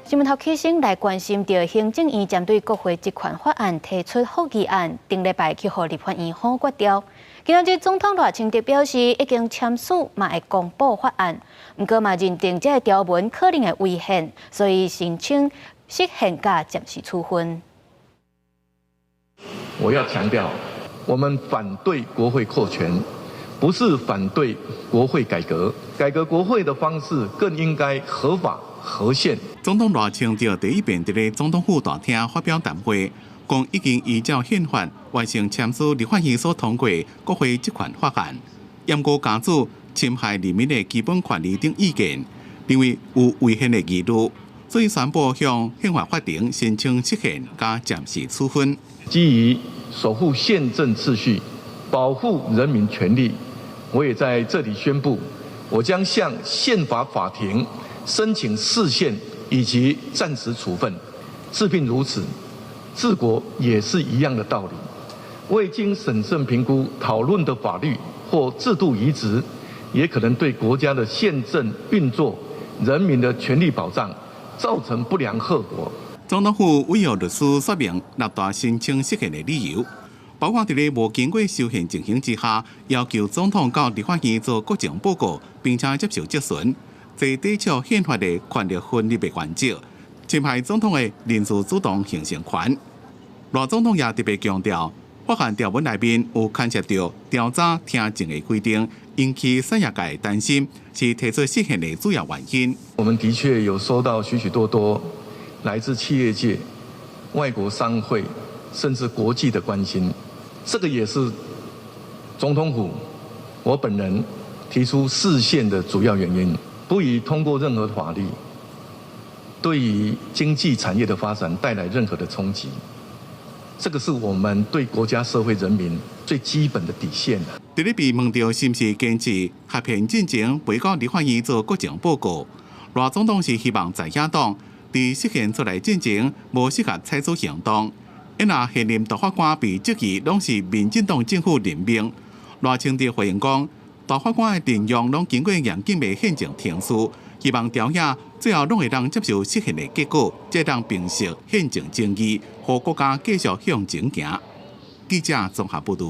新闻头起身来关心到行政院针对国会职权法案提出复议案，顶礼拜去互立法院好决掉。今日总统赖清德表示，已经签署嘛会公布法案，不过嘛认定这个条文可能会违宪，所以申请释宪甲暂时处分。我要强调，我们反对国会扩权，不是反对国会改革。改革国会的方式更应该合法。 合宪。总统赖清德第一遍伫总统府大厅发表谈话，讲已经依照宪法完成签署立法院所通过国会职权法案，严格加注侵害人民的基本权利等意见，认为有违宪的疑虑，所以宣布向宪法法庭申请释宪加暂时处分。基于守护宪政秩序、保护人民权利，我也在这里宣布，我将向宪法法庭 申请释宪以及暂时处分，治病如此，治国也是一样的道理。未经审慎评估讨论的法律或制度移植，也可能对国家的宪政运作、人民的权利保障造成不良后果。总统府委由律师说明六大申请释宪的理由，包括在无经过修宪情形之下，要求总统到立法院做国情报告，并且接受质询。 这抵触宪法的权力分立的原则，侵害总统的人事主动行政权。赖总统也特别强调，法案条文内面有牵涉到调查听证的规定，引起产业界担心，是提出释宪的主要原因。我们的确有收到许许多多来自企业界、外国商会，甚至国际的关心，这个也是总统府我本人提出释宪的主要原因。 不宜通过任何法律，对于经济产业的发展带来任何的冲击，这个是我们对国家、社会、人民最基本的底线。在咧被问到是不是坚持合宪进程，未到立法院做国情报告，赖总统是希望在野党在释宪出来进程无适合采取行动，因若现任大法官被质疑拢是民进党政府任命，赖清德回应讲。 大法官的阵容拢经过严谨的宪政程序，希望调解最后拢会当接受释宪的结果，才当平息宪政争议，让国家继续向前行。记者综合报道。